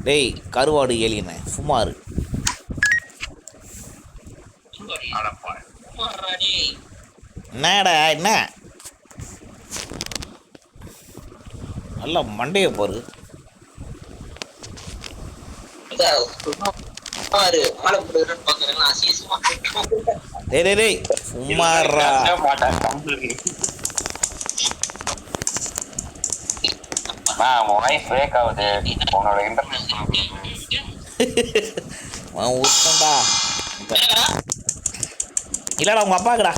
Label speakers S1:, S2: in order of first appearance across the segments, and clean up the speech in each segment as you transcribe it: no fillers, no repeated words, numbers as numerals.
S1: டேய் கருவாடு ஏலியன சுமாரு என்னடா என்ன நல்லா மண்டைய பாரு. டேய் டேய் சும்மாறா. இல்லடா உங்க அப்பாக்குடா.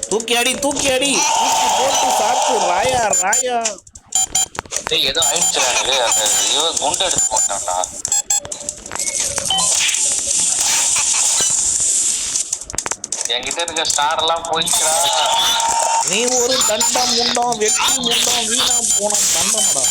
S1: தூக்கி அடி தூக்கி அடி தூக்கி போட்டு சாப்பிட்டு ராயா ராயா.
S2: ஏதோ ஆயிடுச்சு குண்டு எடுத்து போட்டான்டா. என்கிட்ட இருக்க ஸ்டார் எல்லாம் போயிடுச்சா.
S1: நீ ஒரு தண்டம் முண்டம் வெட்டி முண்டம் வீணா போன தண்டம்டா.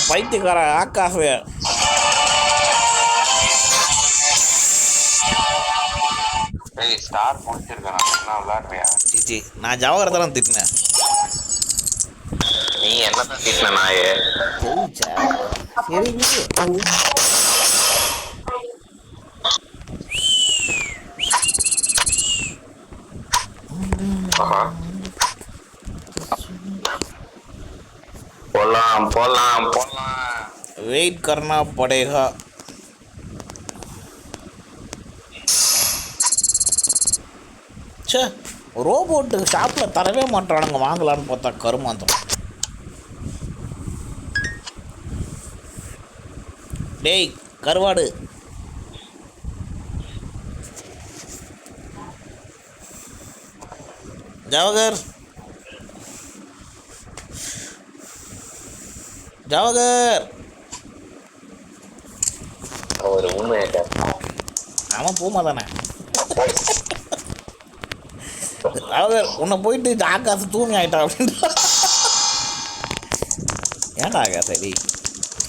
S1: பைத்தியக்கார ஆக்காவே.
S2: ஸ்டார் முடிச்சிருக்கேன் நான் விளையாடுறியா?
S1: சிச்சி நான் ஜவஹரத்தெல்லாம் திட்டினேன்.
S2: நீ என்னதான் திட்டின நாயே?
S1: சரி
S2: போலாம் போலாம் போலாம்.
S1: வெயிட் करना पड़ेगा. சே ரோபோட்டு ஷாப்பில் தரவே மாட்டானுங்க. வாங்கலான்னு பார்த்தா கருமாந்திரம். டேய் கருவாடு ஜவஹர் ஜவஹர்
S2: ஒரு உண்மையை
S1: அவன் பூமா தானே. ஜவஹர் உன்னை போயிட்டு ஆகாசு தூங்கி ஆயிட்டான் அப்படின்ட்டு. ஏன்டா ஆகாச டேய்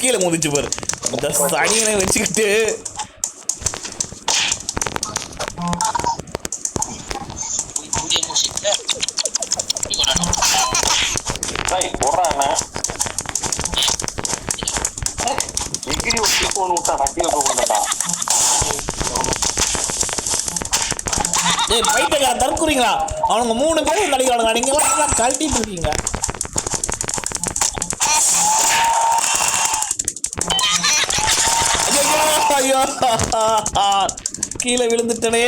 S1: கீழே முதிச்சு பாரு. இந்த சனியனை வச்சுக்கிட்டு பைத்தியக்கார தற்குறீங்களா? அவனுங்க 3 பேரும் நடிக்கிறானுங்க. நீங்க கழட்டிட்டு இருக்கீங்க. ஐயோ கீழே விழுந்துட்டனே.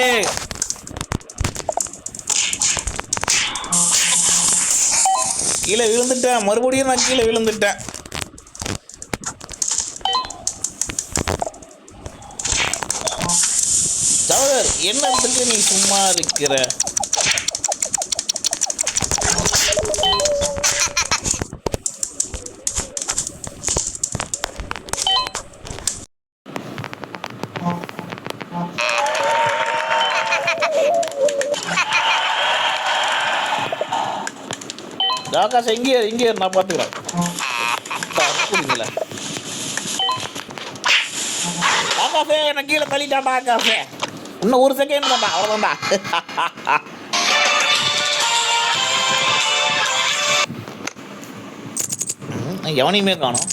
S1: கீழே விழுந்துட்டேன். மறுபடியும் நான் கீழே விழுந்துட்டேன். ஜவஹர் என்னத்துக்கு நீ சும்மா இருக்கிற? ஆகாஷ் இங்கே நான் பார்த்துக்கிறேன். ஆகாஷே என்ன கீழே தள்ளிட்டாண்டா. ஆகாஷே இன்னும் 1 செகண்ட் தான்டா, அவ்வளோதான்டா. எவனையுமே காணும்.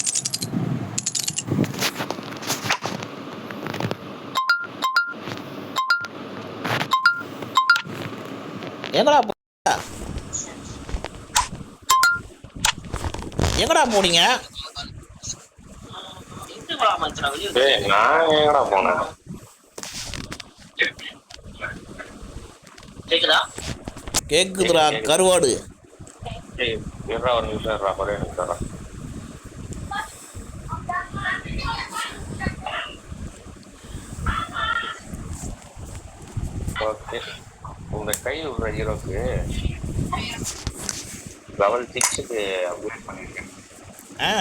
S1: எங்கடா போனீங்க?
S2: நான் எங்கடா போனேன்?
S3: கேக்குதா?
S1: கேக்குதுடா கருவாடு.
S2: இருடா ஒரு நிமிஷம் இருடா, ஒரே நிமிஷம் இருடா. ஓகே, உங்க கை உள்ள ஹீரோக்கு லெவல் 6க்கு அப்கிரேட் பண்ணிருக்கேன்.
S1: ஆ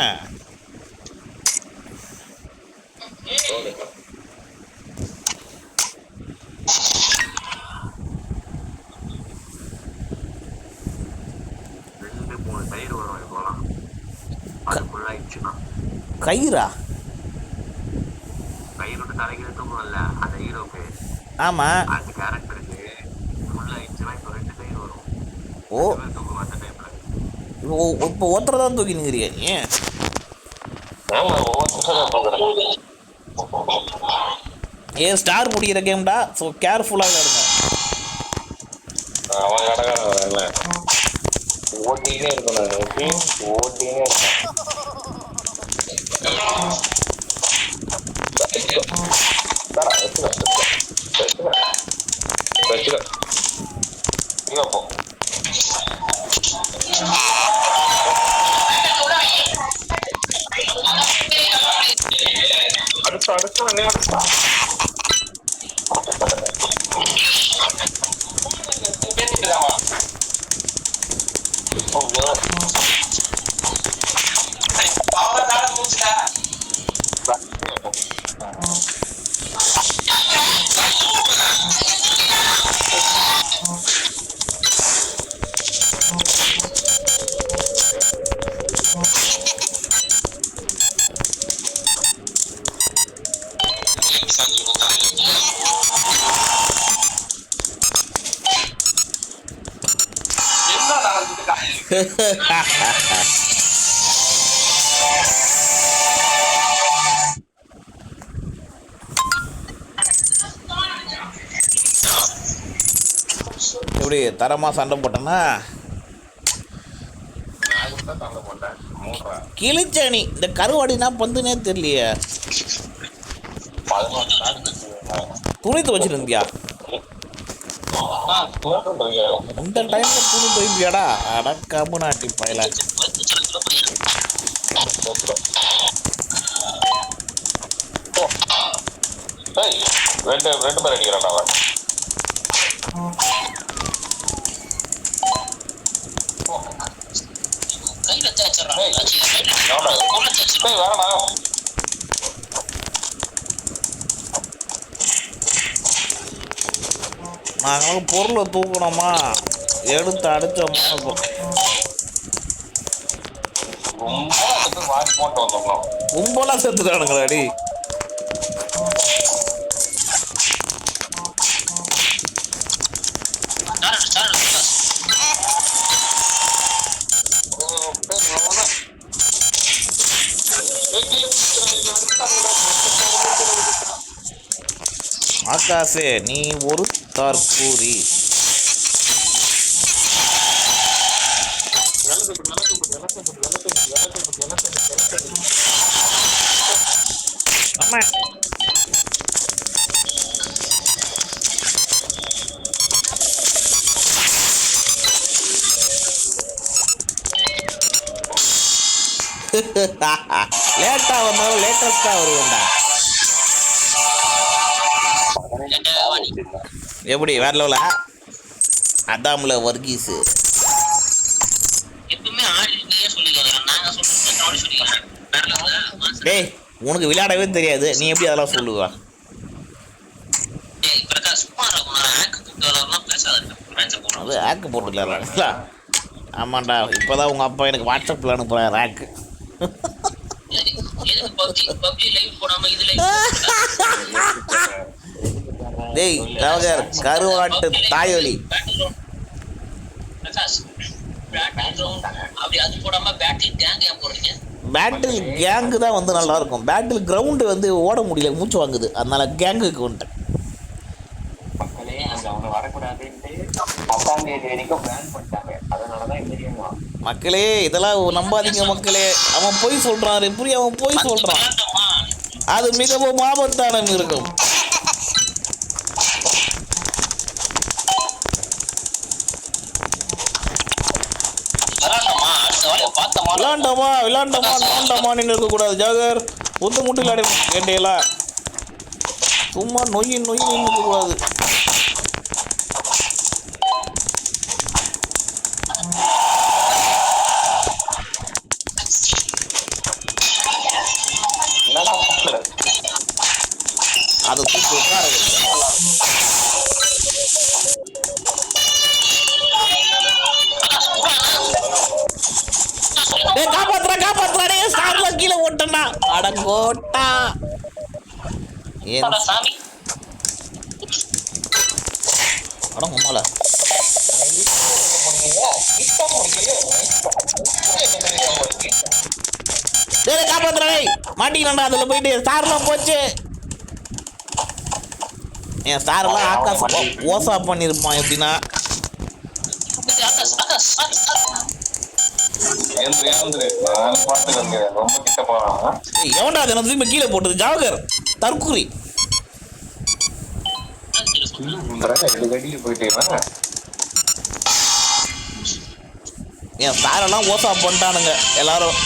S2: கயிறு வரும் இப்போலாம், அது ஃபுல்லாகிடுச்சுன்னா.
S1: கயிறா?
S2: கயிறு விட்டு தலைக்கு தூங்கும்ல அந்த ஹீரோக்கு,
S1: ஆமாம்.
S2: அந்த கேரக்டருக்கு ஃபுல்லாகிடுச்சுன்னா இப்போ 2 கயிறு வரும்.
S1: ஓ,
S2: தூங்குவோம் அந்த டைமில்.
S1: இப்போ ஒருத்தரை தான் தூக்கி நிற்கிறியா நீ? ஏன் ஸ்டார் முடிக்கிற கேம்டா, ஸோ கேர்ஃபுல்லாக விளையாடுங்க.
S2: அவன் கடகாரம் வரல, ஓட்டினே இருக்கணும். ஓட்டினே அடுத்த அடுத்த
S1: எப்படி தரமாக சண்டை போட்டேன்னா கிழிச்சணி. இந்த கருவாடினா பந்துனே தெரியலையே. துணி துவைச்சிருந்தியா இந்த டைம்ல? துணி துவைப்பியாடா? அடக்காம நாட்டி பயல.
S2: ரெண்டு பேர் அடிக்கிறான் அவன்.
S1: நாங்களும் பொருளை தூக்கணுமா, எடுத்து அடிச்சோமா கும்பலாம் செத்துட்டானுங்களாடி. ஆகாசே, நீ ஒரு தற்கூரி. ஆமா, லேட்டா வந்தாலும் லேட்டஸ்டா வருவேன்டா. எப்படி வேற லெவலா? அதாம்ல வர்கீஸ் டேய், உனக்கு விளையாடவே தெரியாது, நீ எப்படி அதெல்லாம் சொல்லுவா? அது ஆக்கு போட்டுக்கல. ஆமாண்டா, இப்போதான் உங்க அப்பா எனக்கு வாட்ஸ்அப்பில் அனுப்புறேன் ரேக்கு. டேய் ராஜர், கருவாட்டு தாயொலி. பேட்டில் கேங்கு தான் வந்து நல்லா இருக்கும். பேட்டில் கிரவுண்டு வந்து ஓட முடியல, மூச்சு வாங்குது, அதனால கேங்குக்கு வந்துட்டேன். மக்களே இதெல்லாம் நம்பாதீங்க மக்களே. அவன் போய் சொல்றான், எப்படி அவன் போய் சொல்றான், அது மிகவும் ஆபத்தான மிருகம். விளாண்டமான்னு இருக்கக்கூடாது ஜாகர். ஒத்து முட்டு விளையாட வேண்டியல. சும்மா நொய் இருக்கக்கூடாது. அது தூக்கி உட்கார காப்பாத்துறா ஸ்டார்ல கீழே ஓட்டனா அடங்கோட்டா. அடங்கம்மால காப்பாத்துறா மாட்டிக்கலாம்டா. அதுல போயிட்டு ஸ்டார்லாம் போச்சு. என் ஸ்டார்லாம் ஆகாஷ் ஓசா பண்ணிருப்பான். எப்படின்னா எவன்டா அது திரும்பி கீழே போட்டது? ஜாகர் தற்குறி. என் ஸ்டாரெல்லாம் ஓசா பண்ணிட்டானுங்க எல்லாரும்.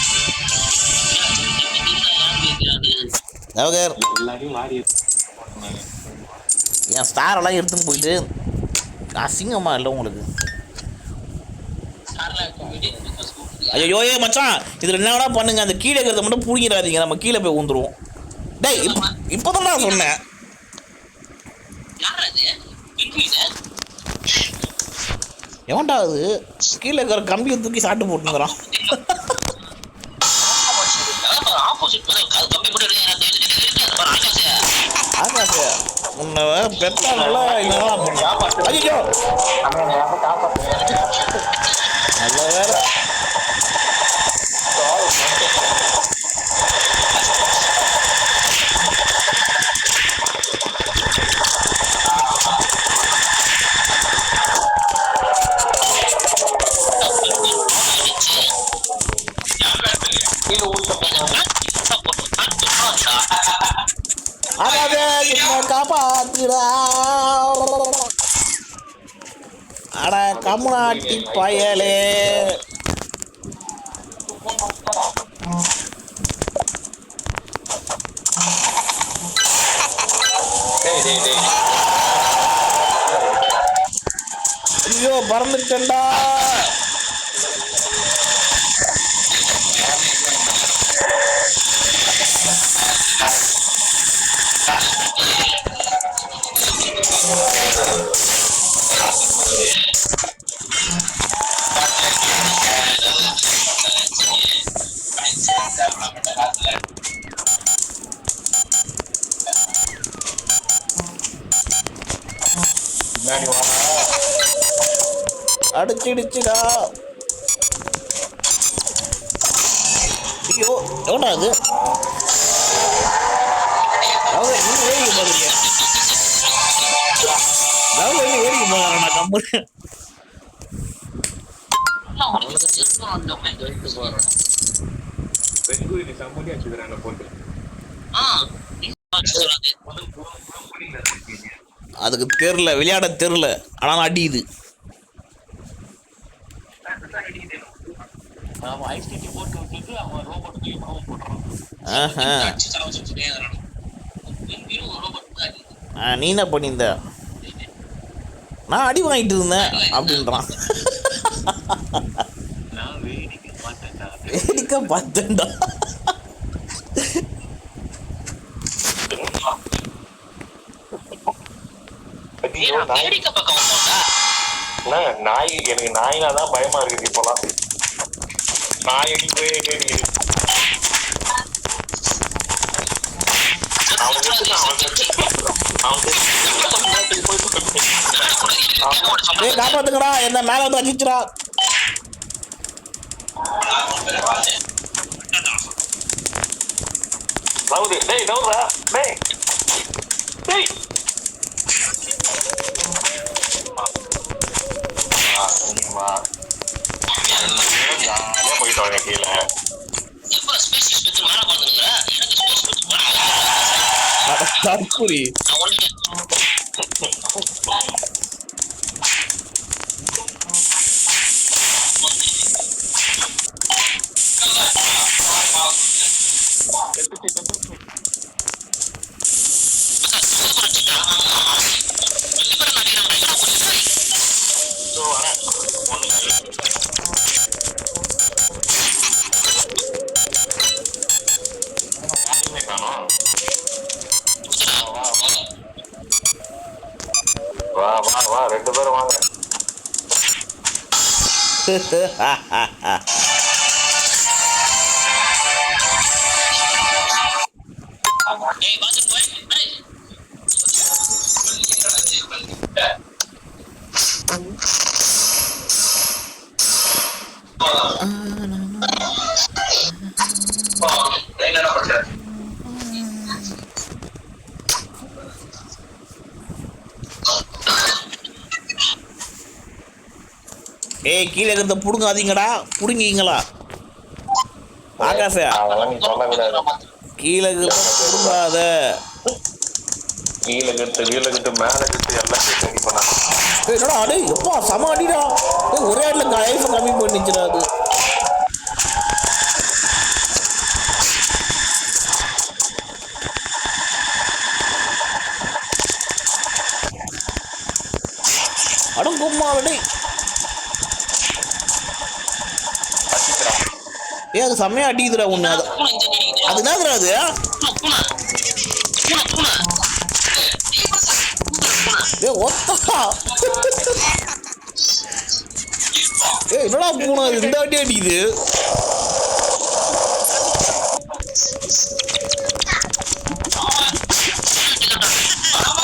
S1: ஜாகர் என் ஸ்டாரெல்லாம் எடுத்துன்னு போயிட்டு அசிங்கமா இல்லை உங்களுக்கு? ஐயோ மச்சான், இதுல என்னடா பண்ணுங்க, அந்த கீழே இருக்கிறத மட்டும் புடிங்கிறாதீங்க, நம்ம கீழே போய் ஊந்துருவோம். டேய் இப்பதான் நான் சொன்னேன். எவன்டா அது கீழே இருக்கிற கம்பியை தூக்கி சாட்டு போட்டுங்கிறான்? ஆகாஷ் உன்னை பெத்தாங்களா இல்லைன்னா? ஐயோ நல்ல வேற. காப்பாத்துடா அட கம்முனாட்டி பயலே. ஐயோ பறந்துட்டேன்டா. அடிச்சிடுச்சுடா. ஐயோ எவனா அது? வேடிக்கை பாருங்க, வேடிக்கை போறான் கம்பெனி. அதுக்கு தெரியல, விளையாட தெரியல, ஆனா அடியுது. நீ என்ன பண்ணியிருந்த? நான் அடி வாங்கிட்டு இருந்தேன் அப்படின்றான். வேடிக்கை பார்த்தேன்டா.
S3: நாய் எனக்கு நாயினாதான் பயமா இருக்குது இப்போலாம். நாய் அடி போய்
S1: காப்பாத்துக்கடா, என்ன மேல வந்து அடிச்சுடா.
S3: போயிட்டோம் கீழே.
S1: தற்குறி. ஏய் கீழே இருக்கிறத புடுங்காதீங்கடா, புடுங்கிங்களா ஆகாச?
S3: அதெல்லாம் நீ சொல்லக்கூடாது.
S1: கீழே இருக்கிறத புடுங்காத.
S3: கீழே கட்டு மேலே கட்டு எல்லாத்தையும் ரெடி பண்ணா.
S1: என்னடா அடே எப்பா சம அடிடா. ஒரே அடியில் லைஃப் கம்மி பண்ணிச்சுடா அது. அடம் கும்மாவடே. ஏ அது செம்மையா அடிக்குதுடா ஒன்று. அது என்னதுடா அது? ஏ ஒத்தா. ஏ என்னடா பூனை இந்த அடி அடிக்குது?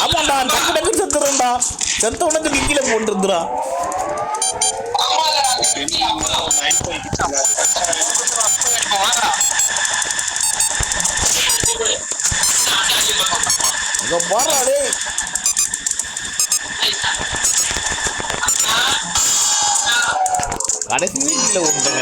S1: ஆமாண்டா டக்கு டக்குன்னு செத்துறேன்டா. செத்த உடனே கீழே போட்டுருந்துடா. இங்க பாருடா டேய். கடைசி வீட்டில் ஒன்றுங்க.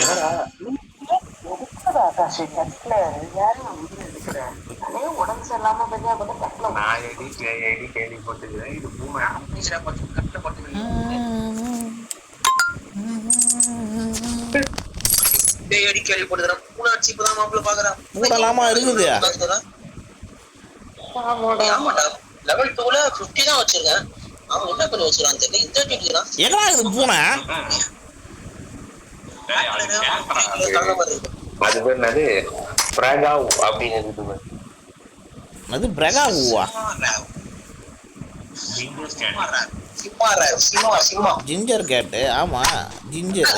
S1: பூனலாமா இருக்குது.
S4: லெவல் 2ல 50 தான் வச்சிருக்கேன். அவன் என்ன பண்ணி வச்சிருக்கான்னு தெரியல. இந்த டிக்கி தான்
S1: எங்கடா இது பூனை?
S3: அது பேர் என்னது? பிரகாவ் அப்படின்னு இருக்குது.
S1: அது பிரகாவுவா? ஜிஞ்சர் கேட்டு. ஆமா ஜிஞ்சர்.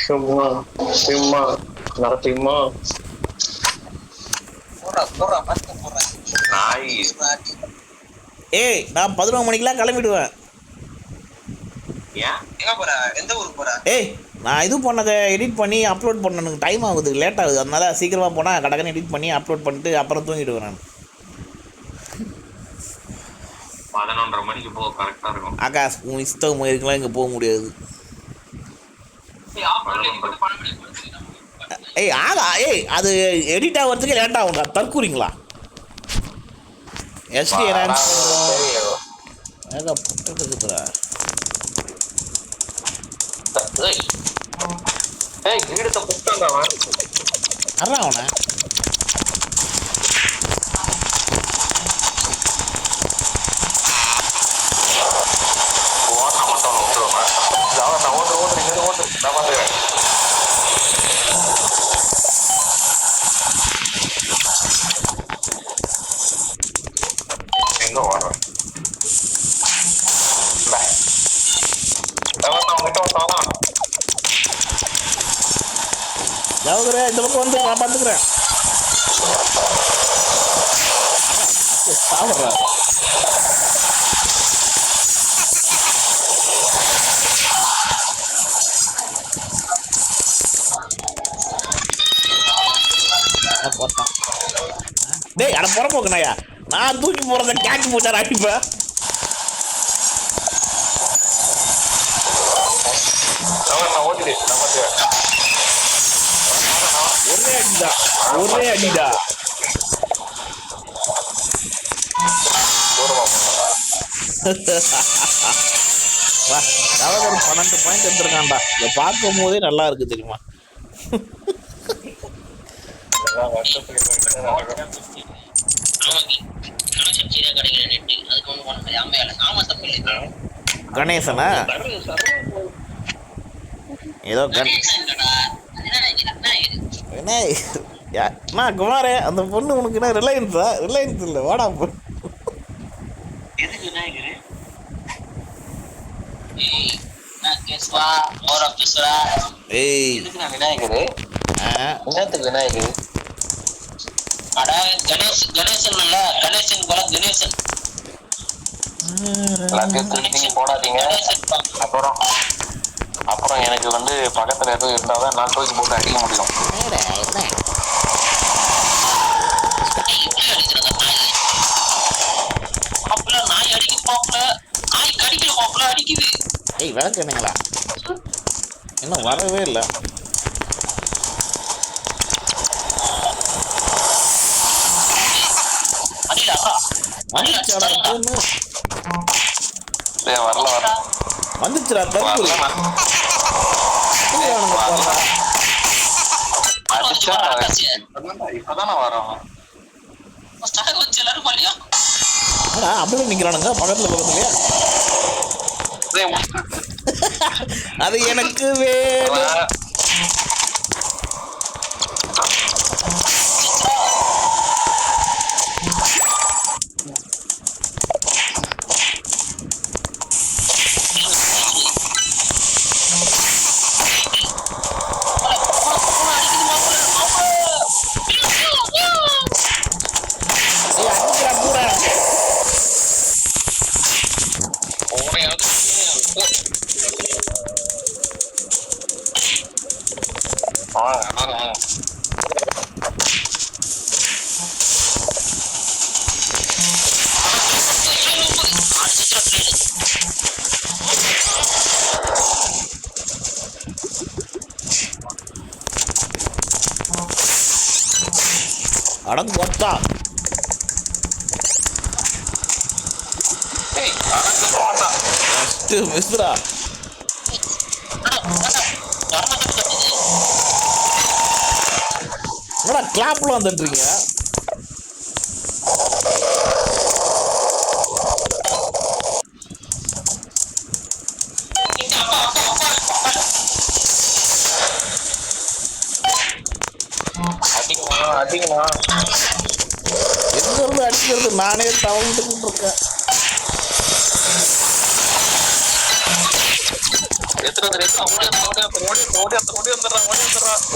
S3: சும்மா சும்மா நரசிம்மா நாய்.
S1: ஏய் நான் 11 மணிக்கெல்லாம் கிளம்பிடுவேன். ஏய் நான் இது பண்ணதை எடிட் பண்ணி அப்லோட் பண்ணனுக்கு டைம் ஆகுது, லேட் ஆகுது. அதனால சீக்கிரமாக போனால் கடகன்னு எடிட் பண்ணி அப்லோட் பண்ணிட்டு அப்புறம் தூங்கிடுவேன் நான்.
S3: 11:30 மணிக்கு போ, கரெக்டாக இருக்கும்.
S1: ஆகாஷ் உன் இஷ்டம் இருக்கலாம், இங்கே போக முடியாது. ஏய் ஏய் அது எடிட் ஆகிறதுக்கு லேட் ஆகும்டா. தற்கூறிங்களா? எஸ்டி ஏகப்பட்டதுக்குறா. அறா அவனை ஜவஹரே இந்த பக்கம் வந்து நான் பார்த்துக்கிறேன். சாப்பிட்றா போட்டான். டேய் அட புற போக்குனாயா, நான் தூக்கி போறத கேட்ச் போட்டார் அடிப்ப. ஒரே அடிடா. ஒரு 12 பாயிண்ட் எடுத்திருக்கான்டா. இதை பார்க்கும் போதே நல்லா இருக்கு தெரியுமா? கணேசனா ஏதோ என்ன குமாரே அந்த பொண்ணு உனக்கு என்ன ரிலையன்ஸா? ரிலையன்ஸ் இல்லை, வாடா பொண்ணு.
S4: வா ஒரு பேசுறா.
S1: ஏய்
S2: இதுக்கு நான் விநாயகரு
S1: ஆ,
S2: என்னத்துக்கு விநாயகரு
S4: அட கணேசன் இல்ல கணேசன் போல கணேசன்.
S2: எல்லாத்தையும் திருப்பி போடாதீங்க. அப்புறம் அப்புறம் எனக்கு வந்து பக்கத்துல எதுவும் இருந்தாதான் நான் தூக்கி போட்டு அடிக்க முடியும்.
S1: என்னடா, என்ன?
S4: எப்படி அடிக்கிறது நாய்? மாப்பிள்ள நாய் அடிக்க மாப்பிள்ள நாய் கடிக்கிற மாப்பிள்ள அடிக்குது.
S1: ஏய் விளக்கு என்னங்களா இன்னும் வரவே இல்லை.
S4: அடிடா
S1: வந்துச்சுடா பொண்ணு,
S2: டேய், வரல வரல
S1: வந்துச்சுடா தற்கொலை.
S2: அடிச்சா இப்பதானே வரோம்.
S4: வச்சு எல்லாரும் பாலியா
S1: அப்படியே நிக்கிறானுங்க பக்கத்துலயே. அது எனக்கு வேணும். அடங்கு கொத்தா மிஸ்ரா என்னடா கிளாப்ல வந்துட்டுறீங்க.
S2: அடிக்கமா
S1: எங்க இருந்து அடிக்கிறது நானே தவழ்ந்துட்டு இருக்கேன்.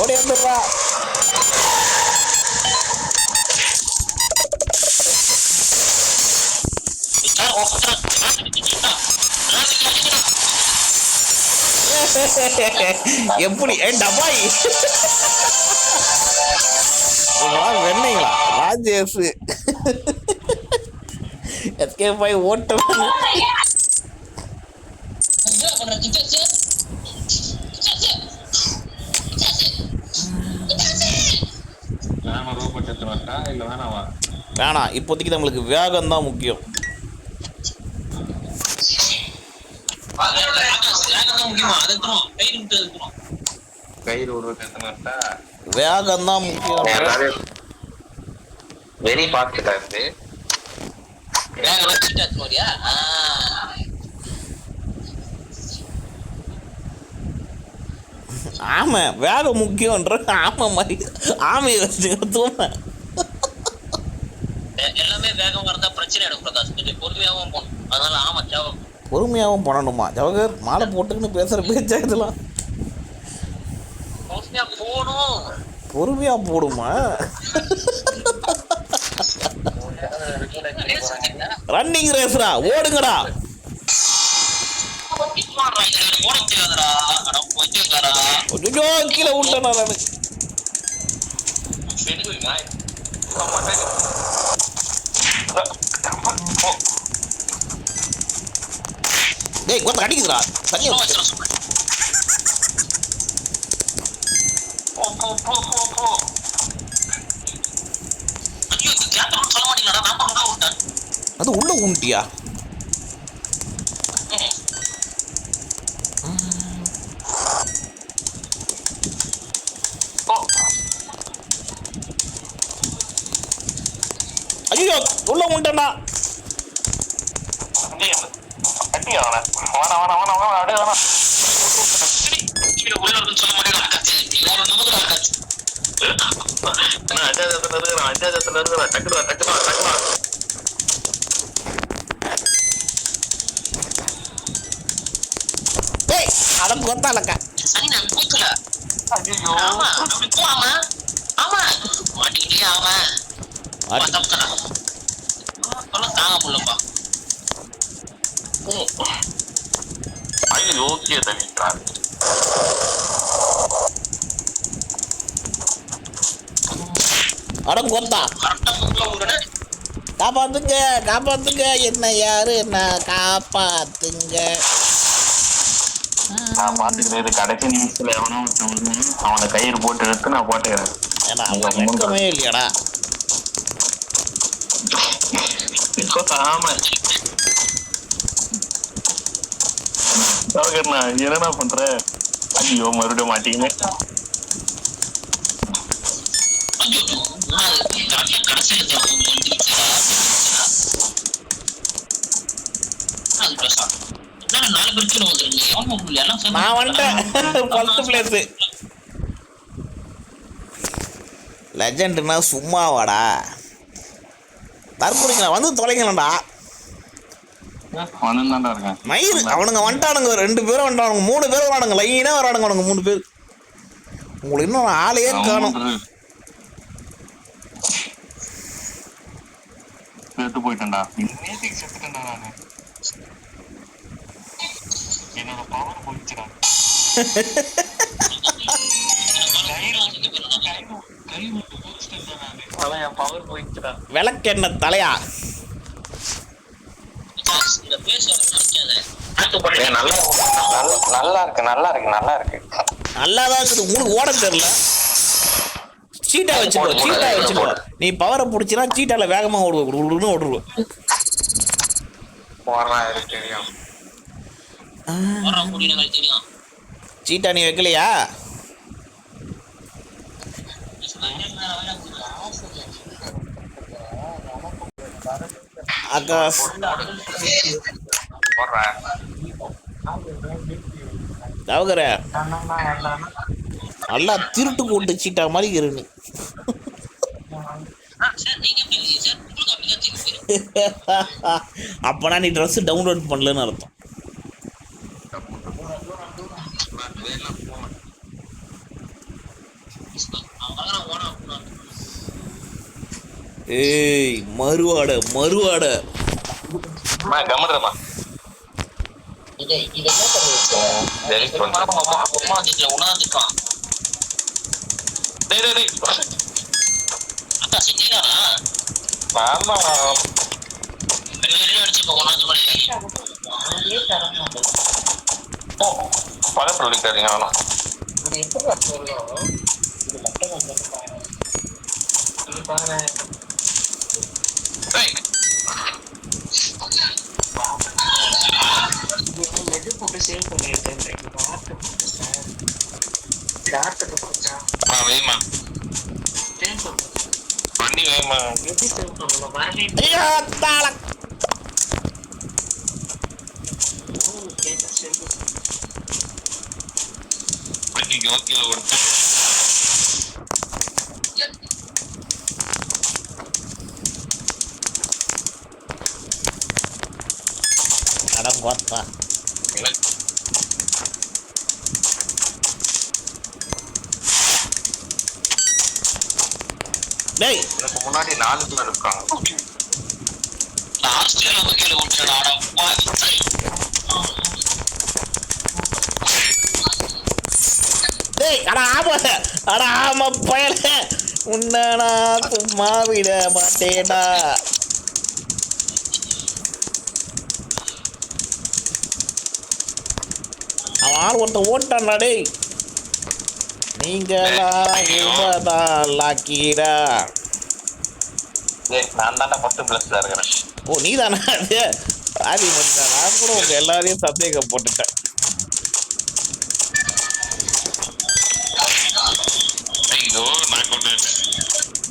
S1: ஓடி வந்துடுறா. எப்படி டபாய் வெண்ணீங்களா ராஜேஷ் எஸ்கேப் ஆகி ஓட்ட வேணாம். இப்போதைக்கு நம்மளுக்கு வேகம் தான் முக்கியம்.
S2: கயிறு ஒரு
S1: வேகம் தான் முக்கியம்.
S2: வெரி பாத்துட்டா இருந்து
S1: ஆமா வேகம் முக்கியம்ன்ற ஆமா மாதிரி ஆமையை வச்சு தூம
S4: எல்லாமே வேகமா இருந்தா பிரச்சனை எடுக்கும் பிரகாஷ். கொஞ்சம் பொறுமையாவும் போகணும். அதனால ஆமா தேவை.
S1: பொறுமையாகவும் பண்ணணுமா ஜவஹர்? மாலை போட்டுக்கின்னு பேசுற பேச்சா இதெல்லாம்?
S4: பொறுமையா போகணும்.
S1: பொறுமையா போடுமா? ரன்னிங் ரேஸ்ரா, ஓடுங்கடா. கீழே விட்டனா நானு. டேய் கொத்த அடிக்குதுடா. தண்ணி அது உள்ள ஊண்டியா? ஐயோ உள்ள ஊண்டா. அட கொத்தாலக்கா.
S4: சனி நான் கூத்துல
S2: ஐயோ
S4: ஆமா ஆமா ஆமா மாட்டிக்கிட்டே ஆமா தப்புறா தாங்க முடியலப்பா.
S2: ஐயோ ஓகே தள்ளிட்டார்.
S1: அட கொத்தா.
S4: கரெக்டா விடுறேன்.
S1: காப்பாத்துங்க காப்பாத்துங்க, என்ன யாரு என்ன காப்பாத்துங்க.
S2: நான் பாத்துக்கிறேன். கடைசி நிமிஷத்துல எவனோ ஒருத்தன் அவனை கயிறு போட்டு எடுத்து நான் போட்டுக்கிறேன்.
S1: ஏடா வெக்கமே இல்லையாடா.
S2: ஆமா என்னடா பண்ற? ஐயோ மறுபடியும் மாட்டீங்க.
S1: நான் வந்துட்டேன் ஃபர்ஸ்ட் பிளேஸ். லெஜெண்ட்னா சும்மாவாடா, தற்கொலைங்களா வந்து தொலைங்களாண்டா.
S2: தான்டா இருக்கேன்.
S1: மயிறு அவனுங்க வந்துட்டானுங்க, 2 பேரும் வந்துட்டானுங்க, 3 பேர் வரானுங்க, லைனாக வரானுங்க அவனுங்க 3 பேர். உங்களுக்கு இன்னும் ஆளையே காணும்.
S2: செத்து போயிட்டேன்டா. இன்னேத்துக்கு செத்துட்டேன்டா நானு. என்னோட பவர் போயிடுச்சுடா. அதான் என் பவர் போயிடுச்சுடா.
S1: விளக்கெண்ண தலையா.
S2: நல்லா இருக்கு நல்லா இருக்கு நல்லா இருக்கு.
S1: நல்லாதான் இருக்குது. உங்களுக்கு ஓட தெரியல. சீட்டா வச்சுக்கோ, சீட்டா வச்சுக்கோ. நீ பவரை பிடிச்சினா சீட்டால வேகமா ஓடுவோம் ஓடுவோம். சீட்டா நீ வைக்கலையா? ஆகாஷ் தவகர நல்லா திருட்டு கொண்டு சீட்டா மாதிரி இருக்கு. அப்பனா நீ ட்ரெஸ் டவுன்லோட் பண்ணலன்னு அர்த்தம். ஏய் மறுவாட மறுவாட
S2: கமடுறமா பக்கத்துல இருக்காதீங்க. பண்ணி வேமா ஓகே கொடுத்து
S1: அடங்கோத்தா. டேய்
S2: எனக்கு முன்னாடி 4 பேர் இருக்காங்க.
S1: டேய் அட ஆமா பயல உன்னடா சும்மா விட மாட்டேடா. அவன் ஆள் ஒருத்த ஓட்டான்டா. டேய் நீங்களா லாக்கிடா.
S2: நான் தானே ஃபர்ஸ்ட் பிளஸ்ல இருக்கிறேன்.
S1: ஓ நீ தானே அது ஆதி மட்டும். நான் கூட உங்க எல்லாரையும் சந்தேகம் போட்டுட்டேன்.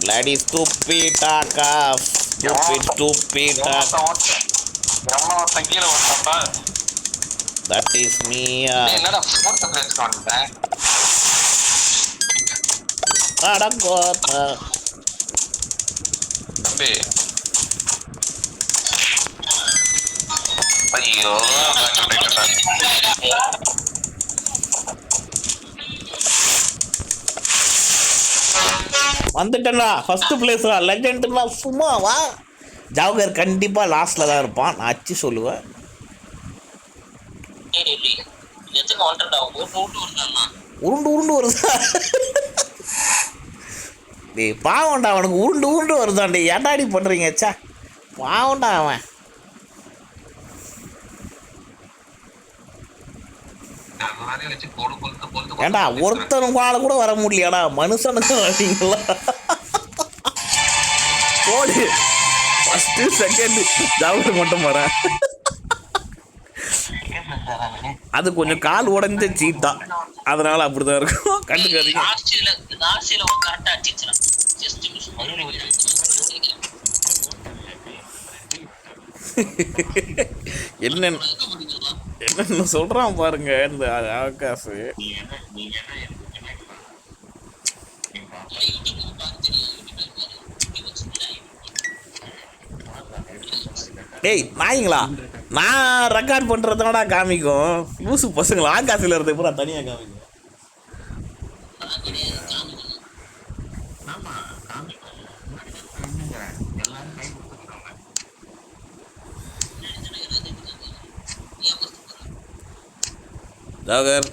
S1: Bloody stupid taka, stupid taka.
S2: கீழே வந்தாப்பா.
S1: That is me.
S2: என்னடா ஃபோர்த் பிளேஸ் வந்துட்டேன்.
S1: அடங்கோத்தா.
S2: தம்பி ஐயோ
S1: வந்துட்டேன்டா ஃபர்ஸ்ட் பிளேஸ்டா லெஜெண்ட்னா சும்மா வா. ஜாவகர் கண்டிப்பா லாஸ்ட்ல தான் இருப்பான், நான் அச்சு சொல்லுவேன். உருண்டு உருண்டு வருதா? டேய் பாவம்டா அவனுக்கு உருண்டு உருண்டு வருதான்டே, ஏன்டாடி பண்றீங்க? சே பாவம்டா அவன். ஏண்டா ஒருத்தனுக்கால கூட வர முடியலடா, மனுஷனுக்கு வரீங்களா? போடு ஃபர்ஸ்ட் செகண்ட் ஜாவகர் மட்டும் வரேன். அது கொஞ்சம் கால் உடஞ்ச சீட்டா, அதனால அப்படிதான் இருக்கும், கண்டுக்காதீங்க. என்னென்ன சொல்றான் பாருங்க இந்த ஆகாசு. டேய் நாய்ங்களா, நான் ரெக்கார்ட் பண்றதுனடா காமிக்கும், லூசு பசங்களா ஆகாசில இருந்து பூரா தனியா காமிக்கும். ஜாகர்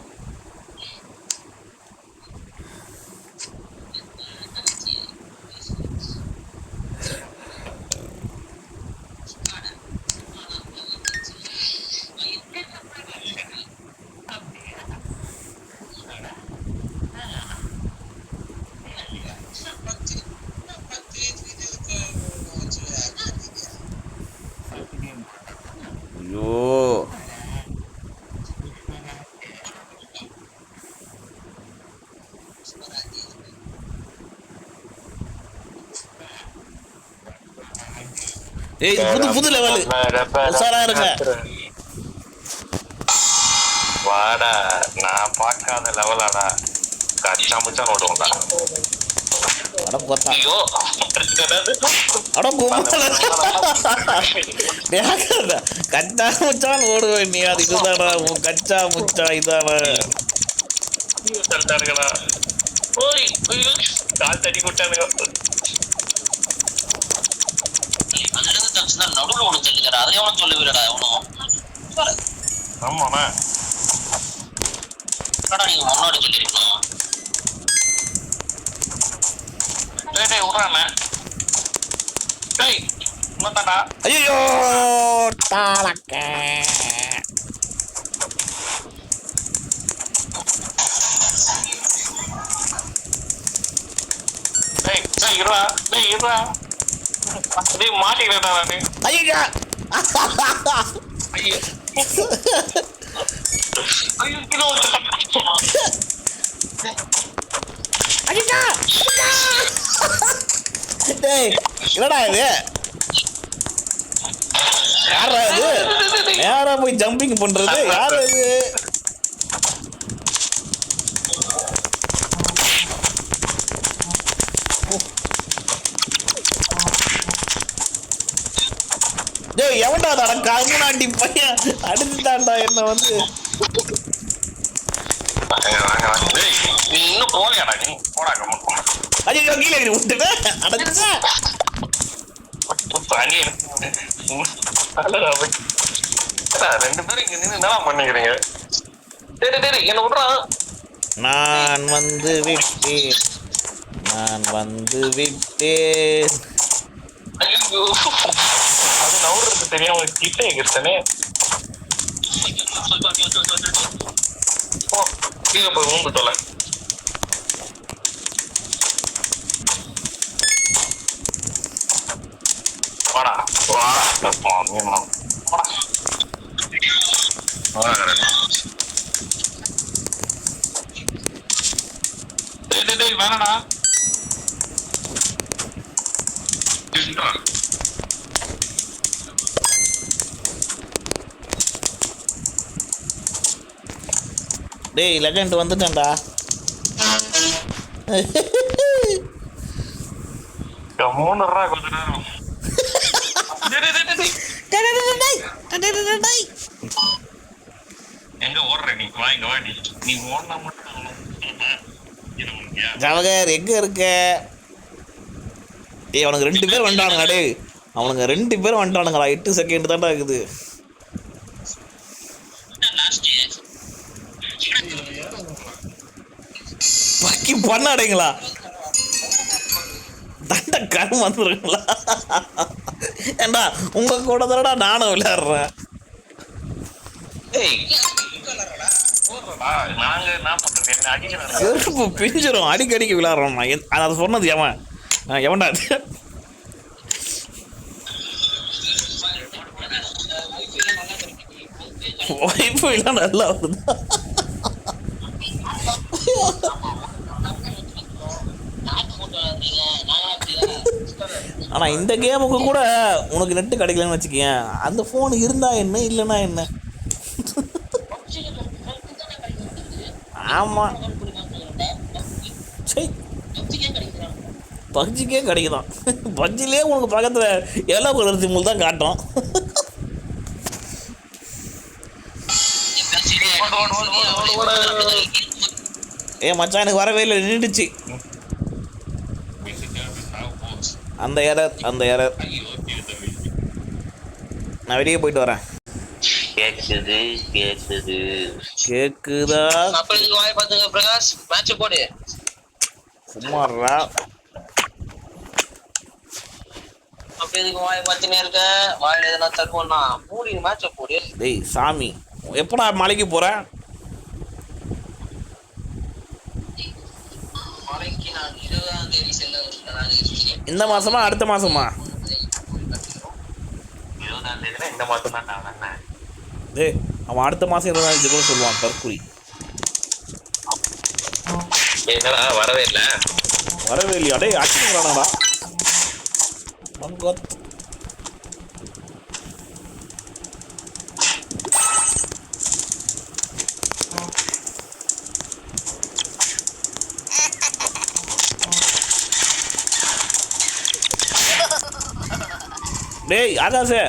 S1: ஐயோ ஏய் புது புது லெவல் உசாரா இருங்க.
S3: வாடா நான் பார்க்காத லெவலாடா, கச்சா முச்சா ஓடுவோம்டா.
S1: அட கொத்தா
S2: ஐயோ
S1: அட கும்பல கச்சா முச்சான் ஓடுவேன் நீ, அது இதுதானா கச்சா முச்சா இதானா?
S3: சொல்லிட்டானுங்களா? ஓய் கால் தட்டி விட்டானுங்க.
S4: நடுவில் ஒண்ணு சொல்லுங்கடா, அதை எவனும் சொல்லவில்லடா எவனும்.
S3: ஆமாண்ணா
S4: நீங்க முன்னாடி சொல்லிருக்கணும்.
S3: விட்றாண்ணே. டேய் உண்மைதான்டா.
S1: ஐயோ தாளக்க
S3: டேய் இருடா, டேய் இருடா, டேய் மாட்டிக்கிறேன்டா நானு.
S1: ஐயா
S3: ஐயோ ஐயோ கிலோ
S1: ஐயா டேய் என்னடா இது, யாரா இது நேரா போய் ஜம்பிங் பண்றது, யாரா இது? டேய் எவன்டா அட கமுனாண்டி பையன் அடிச்சுட்டான்டா என்ன வந்து.
S3: டேய் நீ இன்னும் போலையாடா, நீ போடா கம்மன்.
S1: ஐயோ கீழே விட்டுட்டேன் அடைச்சா
S3: ரெண்டு பேரும் இங்க நின்று என்ன பண்ணிக்கிறீங்க? என்ன விடுறான்.
S1: நான் வந்து விட்டேன், நான் வந்து விட்டேன்.
S3: ஐயோ அது நவுறது தெரியாம கிட்ட எங்கிருத்தானே. கீழே போய் ஊந்து தொலை. வாடா வாடா வேணடா.
S1: டேய் லெஜண்ட் வந்துட்டேன்டா.
S3: மூணுரூவா கொஞ்ச நேரம். எங்க ஓடுற நீ? வா இங்க வா, நீ ஓடனா மட்டும்
S1: ஜவகர் எங்க இருக்க? ஏய் அவனுக்கு 2 பேர் வந்துட்டானுங்க டே, அவனுங்க 2 பேர் வந்துட்டானுங்களா. 8 செகண்ட் தான்டா இருக்குது. பக்கி பண்ணாடைங்களா தண்ட கரும் வந்துருங்களா. ஏண்டா உங்க கூட தானடா நானும் விளையாடுறேன். செருப்பு பிஞ்சிரும் அடிக்கடிக்கு விளையாடுறோம். அதை சொன்னது எவன் எவன்டா அது? வைஃபை எல்லாம் நல்லா வருது. ஆனால் இந்த கேமுக்கு கூட உனக்கு நெட்டு கிடைக்கலன்னு வச்சுக்கேன், அந்த ஃபோன் இருந்தா என்ன இல்லைன்னா என்ன. ஆமாம் சரி பப்ஜிக்கே கிடைக்குதான். பப்ஜிலே உனக்கு பக்கத்தில் எல்லோ கலர் சிம்பிள் தான் காட்டும். மச்சான் எனக்கு வரவே இல்லை, நின்றுச்சு அந்த எரர். நான் வெளியே போயிட்டு வரேன். கேக்குதா? சும்மாறா டேய் சாமி, எப்படா மலைக்கு போற? இந்த மாசமா அடுத்த மாசமா? டேய் அவன் அடுத்த மாசம் 20 கூட சொல்லுவான் தற்குறி.
S3: வரவே
S1: இல்லையா? டேய் அடிச்சுடாடா. டேய் ஆகாசே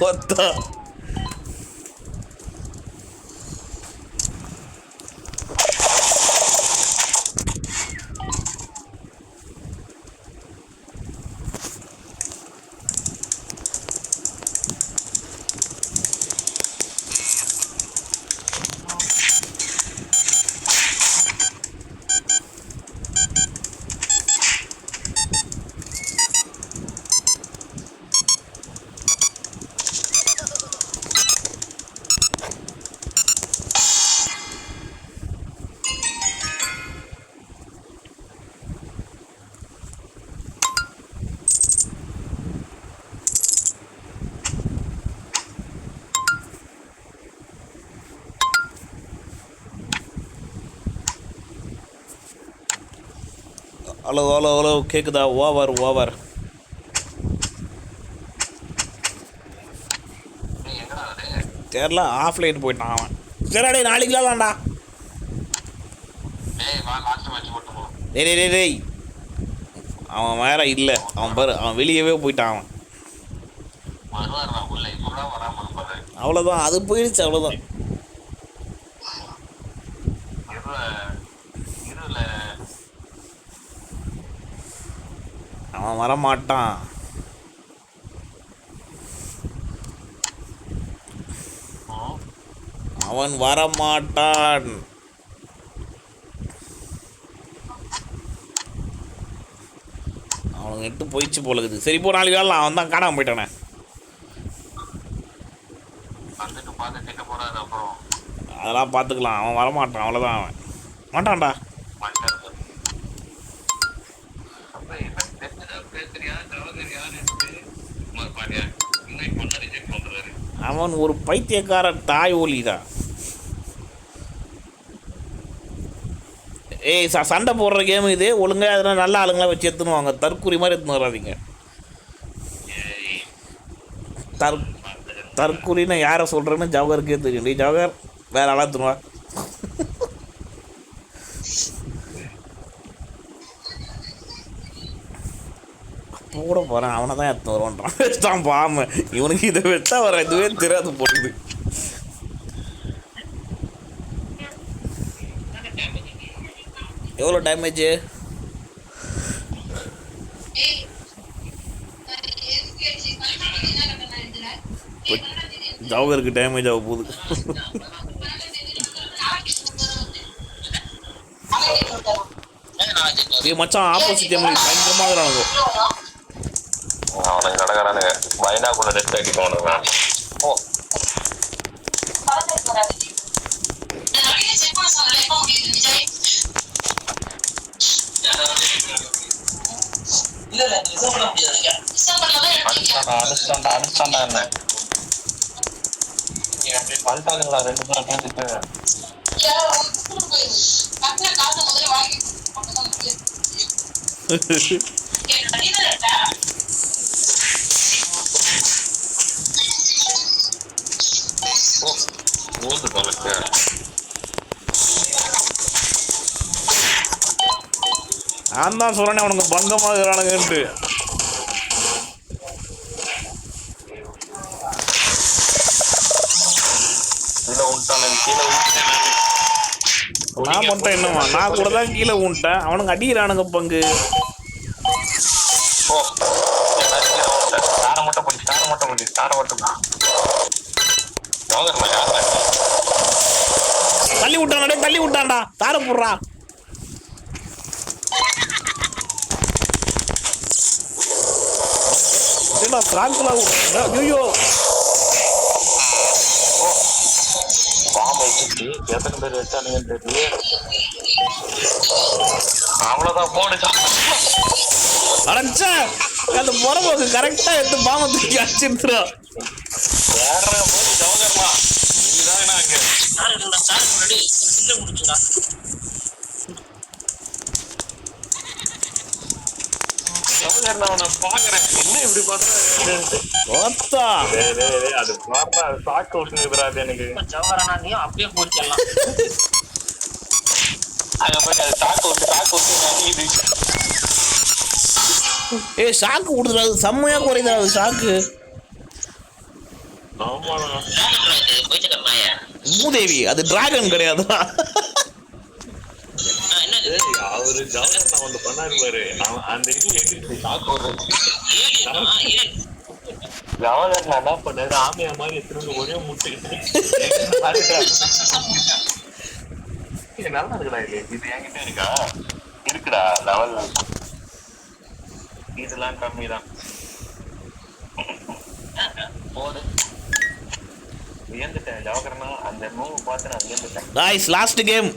S1: கொத்தா ஹலோ கேக்குதா? ஓவர் தெரியல, ஆஃப்லைன் போயிட்டான் அவன். சரிடா நாளைக்கு விளாடலாம்டா. டேய் அவன் வேற இல்லை, அவன் பாரு அவன் வெளியவே போயிட்டான் அவன். அவ்வளோதான், அது போயிடுச்சு அவ்வளோதான். அவன் வரமாட்டான். அவன் வரமாட்டான். அவனுக்கு நெட்டு போயிடுச்சு போல இருக்குது. சரி போ, நாளைக்கு வேலை அவன் தான் காணாமல் போயிட்டானே. அதெல்லாம் பார்த்துக்கலாம், அவன் வரமாட்டான் அவ்வளோதான். அவன் மாட்டான்டா. அவன் ஒரு பைத்தியக்கார தாய் ஒலிதான். ஏய் சண்டை போடுற கேம் இது. ஒழுங்காக அதெல்லாம் நல்ல ஆளுங்களாம் வச்சு எடுத்துன்னு வாங்க. தற்கூரி மாதிரி எடுத்துன்னு வராதிங்க. தற்கூரின்னு யாரை சொல்கிறேன்னு ஜவஹருக்கே தெரியும். நீ ஜவஹர் வேற ஆளாக எடுத்துனுவா. கூட போகிறேன் அவனை தான் எடுத்து வருவான்றான். வச்சுட்டான் பாம. இவனுக்கு இதை வச்சா வர இதுவே தெரியாது போடுது. எவ்வளோ டேமேஜ்? ஜவஹருக்கு டேமேஜ் ஆக போகுது. மச்சான் ஆப்போசிட் பயங்கரமாக இருக்கிறானுங்க.
S3: அவனுக்கு கடற்கரானுங்க பைனாக்குள்ள டெஸ்ட் ஆக்கிட்டோனுங்க. ஓ அடிச்சாண்டா என்ன பல்ட்டாளுங்களா 2 பேரும் சேர்ந்துட்டு ஊந்து போலுக்கு
S1: நான் தான் சொல்றேன் அவனுக்கு பங்கமாக இருக்கிறானுங்கன்ட்டு. நான் மட்டும் என்னவா நான் கூட தான் கீழே ஊன்ட்டேன். அவனுக்கு அடிக்கிறானுங்க பங்கு. தள்ளி விட்டான்டா தள்ளி விட்டான்டா. தார போடுறா. ஐயோ
S3: எத்தனை பேர் வச்சானுங்கன்னு தெரியல. அவ்வளவுதான் போடுச்சான்.
S1: அடைச்சா அந்த புறம்போக்கு கரெக்டா எடுத்து பாம்பை தூக்கி அடிச்சிருந்துடும்.
S3: வேற போது ஜவஹர்மா நீதான் அங்க ஜவஹர் அவனை பாக்குறேன். என்ன இப்படி பார்த்தா அது பாடுறா சாக்கு விட்டுறாது எனக்கு. ஜவஹரானையும் அப்படியே போயிடலாம். அங்க போய் அது சாக்கு விட்டு
S1: ஏ ஷாக்கு கொடுத்துடாது. செம்மையா குறையுதா அது ஷாக்கு. மூதேவி அது டிராகன் கிடையாதுடா.
S3: அவரு ஜவஹர் ஒன்று பண்ணாரு பாரு. அந்த இது ஜவஹர் என்ன பண்ணாரு ஆமையா மாதிரி திரும்ப ஒரே முட்டு நல்லா இருக்குடா. இது என்கிட்ட இருக்கா? இருக்குடா லெவல். இதெல்லாம் கம்மி தான். போடு வியந்துட்டேன் ஜவஹர்னா அந்த மூவ் பார்த்து நான் வியந்துட்டேன்.
S1: Guys last game.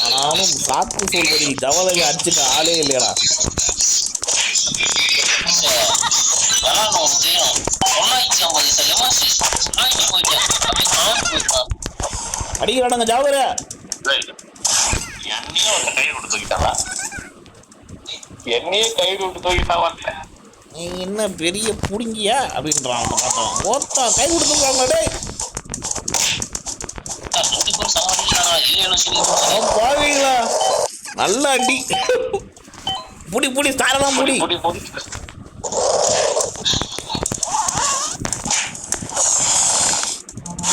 S1: ஆனாலும் சாக்கு சொல்றீ ஜவஹரை அடிச்சுட்டு ஆளே இல்லையடா. அடிக்கிறானுங்க ஜவஹர.
S3: என்னையே கை விட்டு தூக்கிட்டாவா?
S1: நீ என்ன பெரிய புடுங்கியா அப்படின்றான். ஓத்தா கை கொடுத்துருக்காங்க. டே பாவீங்களா நல்ல அடி. புடி புடி தாரதான் புடி.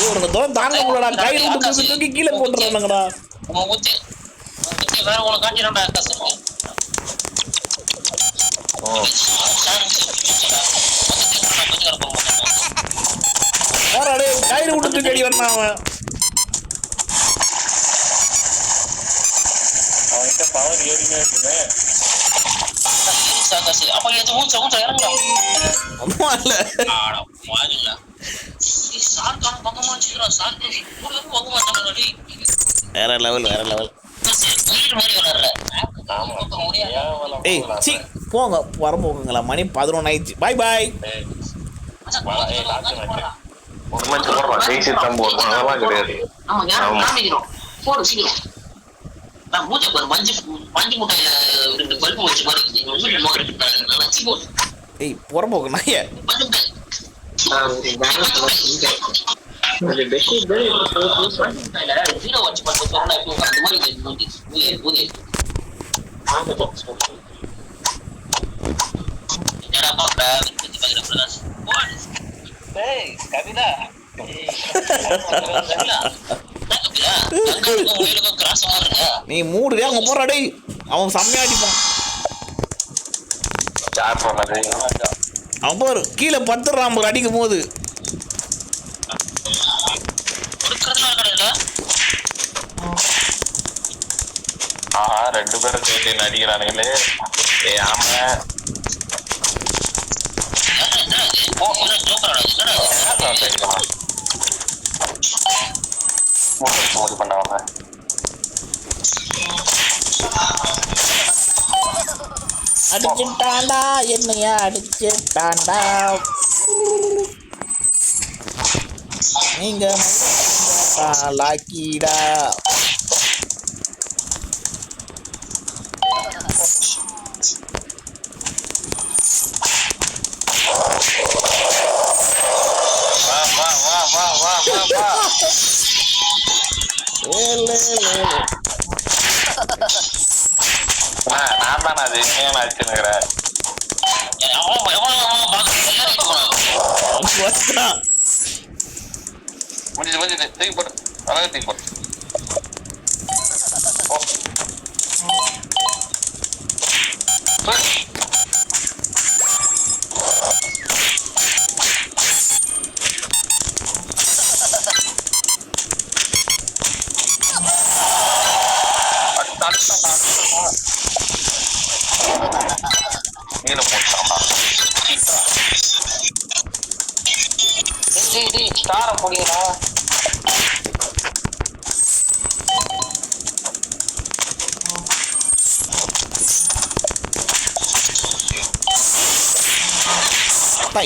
S1: இவனுக்கு தூரம் தாங்க முடியலடா. கை விட்டு தூக்கி கீழே போட்டுறானுங்கடா.
S4: வேற உனக்கு காட்டிடா
S1: கயிறு விட்டு கடி வந்தான் அவன்.
S3: அவன்கிட்ட பவர் ஏறிங்க இருக்குமே.
S4: அப்ப எது ஊச்ச இறங்கலாம்.
S1: அம்மா இல்ல
S4: சார்க்கான பக்கமா வச்சுக்கிறான். சார்க்கு பக்கமா தானே.
S1: வேற லெவல் வேற லெவல். ஏய் சி போங்க வரப்போக்குங்களா. மணி 11 ஆயிடுச்சு. பாய் பாய்.
S2: ஒரு மஞ்சள் போடுறான் ஜெயிச்சு தான் போடுறான் அதெல்லாம் கிடையாது.
S4: ஆமா
S2: ஆமா.
S4: காமிக்கணும் போடு சீக்கிரம் நான் மூச்சை பாரு மஞ்சு முட்டையில 2 பல்பு வச்சு மாதிரி வச்சு போடு
S1: ஏய் புறம்போக்கு நாயே.
S4: மஞ்சு முட்டை ஜீரோ வச்சு பார்த்து சொன்னா அந்த மாதிரி ஊதி என்னடா பாக்குற பிரகாஷ் கவிதா
S1: நீ மூடுதே அவங்க போறா டேய். அவன் செம்மையா அடிப்பான்.
S2: யார் பண்ணது?
S1: அவன் பாரு கீழே பத்துறான் பாரு அடிக்கும் போது.
S2: ஆஹா 2 பேரும் சேர்த்து நடிக்கிறானுங்களே. ஆமா பண்ணவங்க
S1: அடிச்சுட்டாண்டா என்னையா அடிச்சுட்டாண்டா. நீங்க லாக்கிடா.
S2: நான் தானே அது ஏன் அடிச்சுன்னுக்கிறேன். முடிஞ்சது தூக்கி போட்டு அழகா தூக்கி போட்டு கீழே போட்டாமா ஸ்டார போடுங்களா.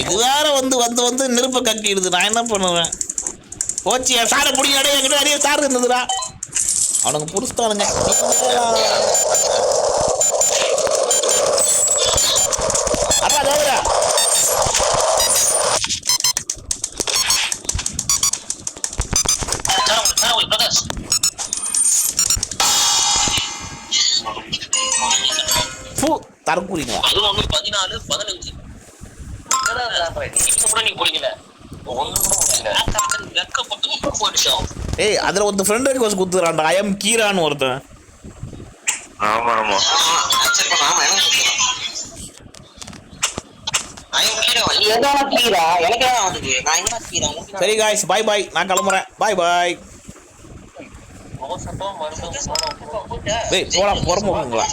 S1: இது வேற வந்து நெருப்ப கக்கிடுது. நான் என்ன பண்ணுவேன்? போச்சு என் சாரை பிடிங்க. என்கிட்ட நிறைய சார் இருந்ததுடா. அவனுங்க புடிச்சிட்டானுங்க. அப்பா தேவரா தரக்கூறீங்களா?
S4: அது 14 15 நீங்க போறீங்களா?
S1: ஏய் அதுல ஒருத்த ஃப்ரெண்ட் ரிக்வெஸ்ட் குடுத்துறான்டா. ஐ அம் கீரான்னு ஒருத்தன்.
S2: ஆமா ஆமா
S1: சரி காய்ஸ் பாய் பாய். நான் கிளம்புறேன். பாய் பாய். ஏய் போலாம் புறம்போக்குங்களா.